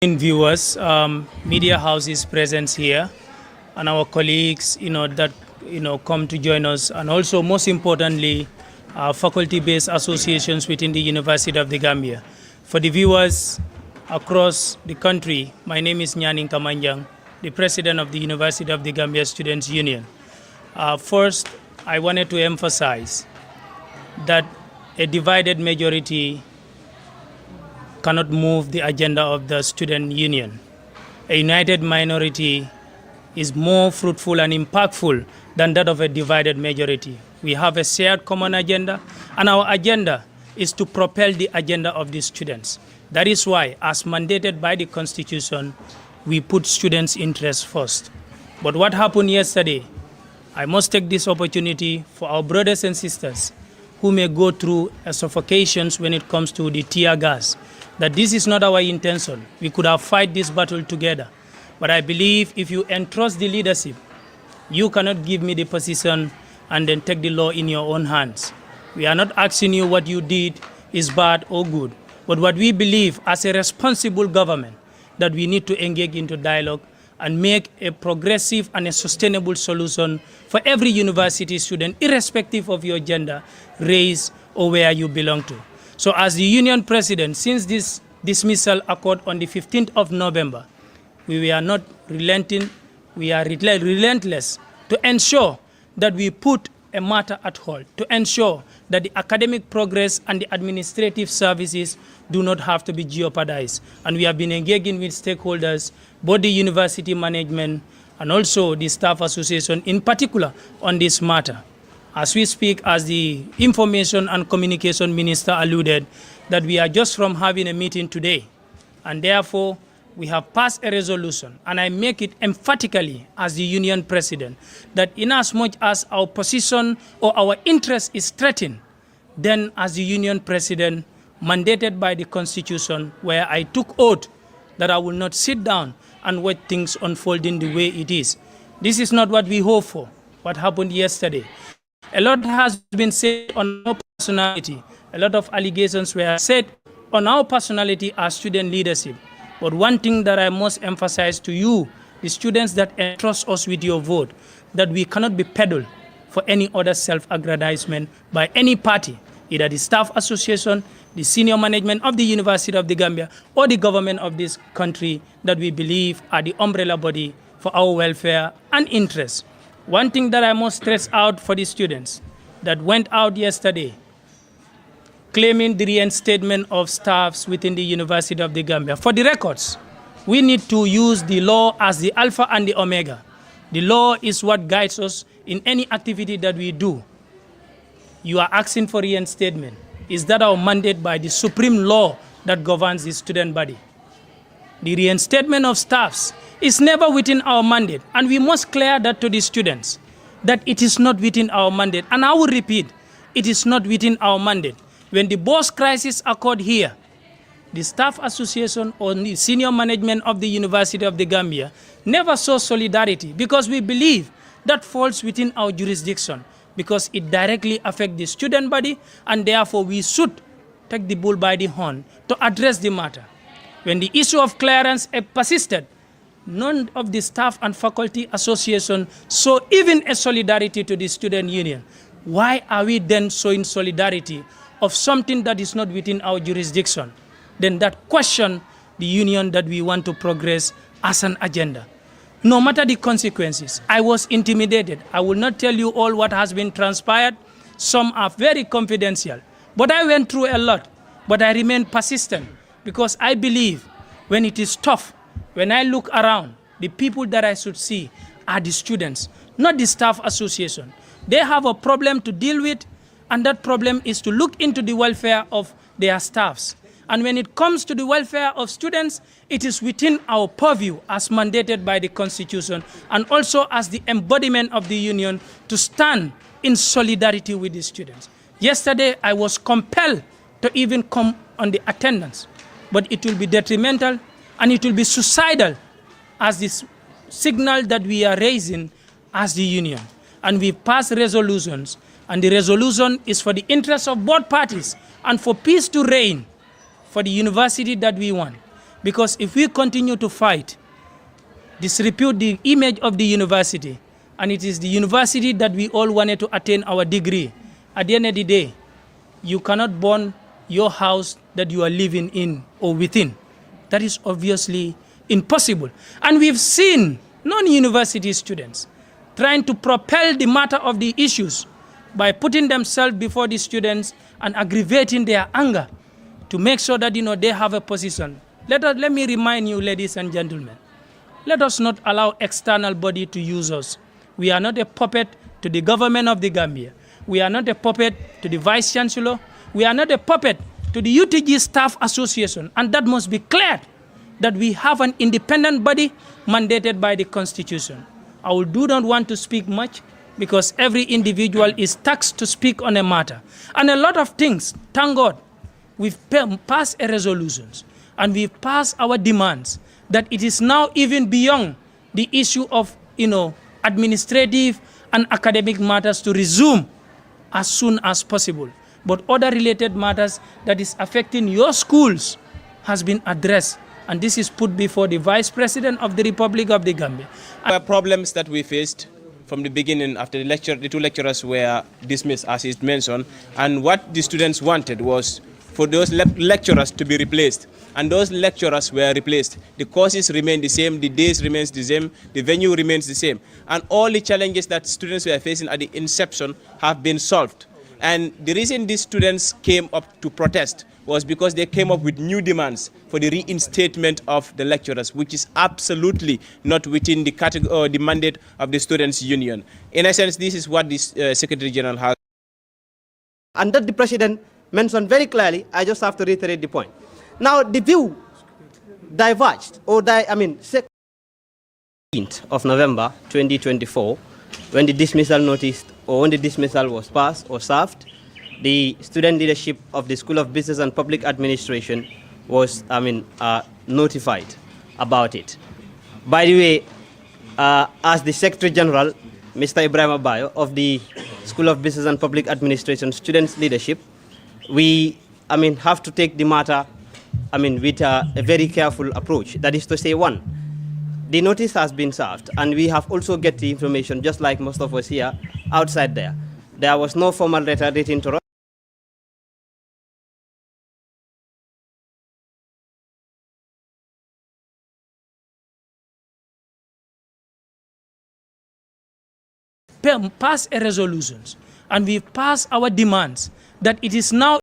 Viewers, media houses present here, and our colleagues, that come to join us, and also most importantly, faculty-based associations within the University of the Gambia. For the viewers across the country, my name is Nyaninka Manjang, the president of the University of the Gambia Students Union. First, I wanted to emphasize that a divided majority cannot move the agenda of the student union. A united minority is more fruitful and impactful than that of a divided majority. We have a shared common agenda, and our agenda is to propel the agenda of the students. That is why, as mandated by the Constitution, we put students' interests first. But what happened yesterday, I must take this opportunity for our brothers and sisters who may go through suffocations when it comes to the tear gas, that this is not our intention. We could have fight this battle together. But I believe if you entrust the leadership, you cannot give me the position and then take the law in your own hands. We are not asking you what you did is bad or good, but what we believe as a responsible government, that we need to engage into dialogue and make a progressive and a sustainable solution for every university student, irrespective of your gender, race, or where you belong to. So as the union president, since this dismissal occurred on the 15th of November, we are not relenting, we are relentless to ensure that we put a matter at hold, to ensure that the academic progress and the administrative services do not have to be jeopardized. And we have been engaging with stakeholders, both the university management and also the staff association in particular on this matter. As we speak, as the Information and Communication Minister alluded, that we are just from having a meeting today, and therefore we have passed a resolution, and I make it emphatically as the union president, that inasmuch as our position or our interest is threatened, then as the union president, mandated by the Constitution, where I took oath that I will not sit down and watch things unfolding the way it is. This is not what we hope for, what happened yesterday. A lot has been said on our personality. A lot of allegations were said on our personality as student leadership. But one thing that I must emphasize to you, the students that entrust us with your vote, that we cannot be peddled for any other self-aggrandizement by any party, either the staff association, the senior management of the University of the Gambia, or the government of this country that we believe are the umbrella body for our welfare and interests. One thing that I must stress out for the students that went out yesterday claiming the reinstatement of staffs within the University of the Gambia. For the records, we need to use the law as the alpha and the omega. The law is what guides us in any activity that we do. You are asking for reinstatement. Is that our mandate by the supreme law that governs the student body? The reinstatement of staffs is never within our mandate, and we must clear that to the students, that it is not within our mandate. And I will repeat, it is not within our mandate. When the boss crisis occurred here, the staff association or the senior management of the University of the Gambia never saw solidarity, because we believe that falls within our jurisdiction, because it directly affects the student body, and therefore we should take the bull by the horn to address the matter. When the issue of clearance persisted, none of the staff and faculty association saw even a solidarity to the student union. Why are we then showing solidarity of something that is not within our jurisdiction? Then that question the union that we want to progress as an agenda. No matter the consequences, I was intimidated. I will not tell you all what has been transpired. Some are very confidential. But I went through a lot. But I remain persistent, because I believe when it is tough, when I look around, the people that I should see are the students, not the staff association. They have a problem to deal with, and that problem is to look into the welfare of their staffs. And when it comes to the welfare of students, it is within our purview as mandated by the Constitution, and also as the embodiment of the union, to stand in solidarity with the students. Yesterday, I was compelled to even come on the attendance, but it will be detrimental and it will be suicidal as this signal that we are raising as the union. And we pass resolutions, and the resolution is for the interest of both parties and for peace to reign for the university that we want. Because if we continue to fight, disrepute the image of the university, and it is the university that we all wanted to attain our degree, at the end of the day, you cannot burn your house that you are living in or within. That is obviously impossible. And we've seen non-university students trying to propel the matter of the issues by putting themselves before the students and aggravating their anger to make sure that they have a position. Let me remind you, ladies and gentlemen, let us not allow external body to use us. We are not a puppet to the government of the Gambia. We are not a puppet to the Vice Chancellor. We are not a puppet to the UTG Staff Association. And that must be clear, that we have an independent body mandated by the Constitution. I do not want to speak much because every individual is taxed to speak on a matter. And a lot of things, thank God, we've passed a resolutions and we've passed our demands that it is now even beyond the issue of, administrative and academic matters to resume as soon as possible. But other related matters that is affecting your schools has been addressed. And this is put before the Vice President of the Republic of the Gambia. There were problems that we faced from the beginning after the lecture. The two lecturers were dismissed, as is mentioned. And what the students wanted was for those lecturers to be replaced. And those lecturers were replaced. The courses remain the same, the days remains the same, the venue remains the same. And all the challenges that students were facing at the inception have been solved. And the reason these students came up to protest was because they came up with new demands for the reinstatement of the lecturers, which is absolutely not within the category or the mandate of the Students' Union. In essence, this is what the Secretary General has. And that the President mentioned very clearly. I just have to reiterate the point. Now, the view diverged, or 16th of November 2024, when the dismissal notice, or when the dismissal was passed or served, the student leadership of the School of Business and Public Administration was, notified about it. By the way, as the Secretary General, Mr. Ibrahim Abayo, of the School of Business and Public Administration Students Leadership, we, have to take the matter, with a very careful approach. That is to say, one, the notice has been served, and we have also get the information, just like most of us here, outside there. There was no formal letter written to us. Pass a resolutions and we've passed our demands that it is now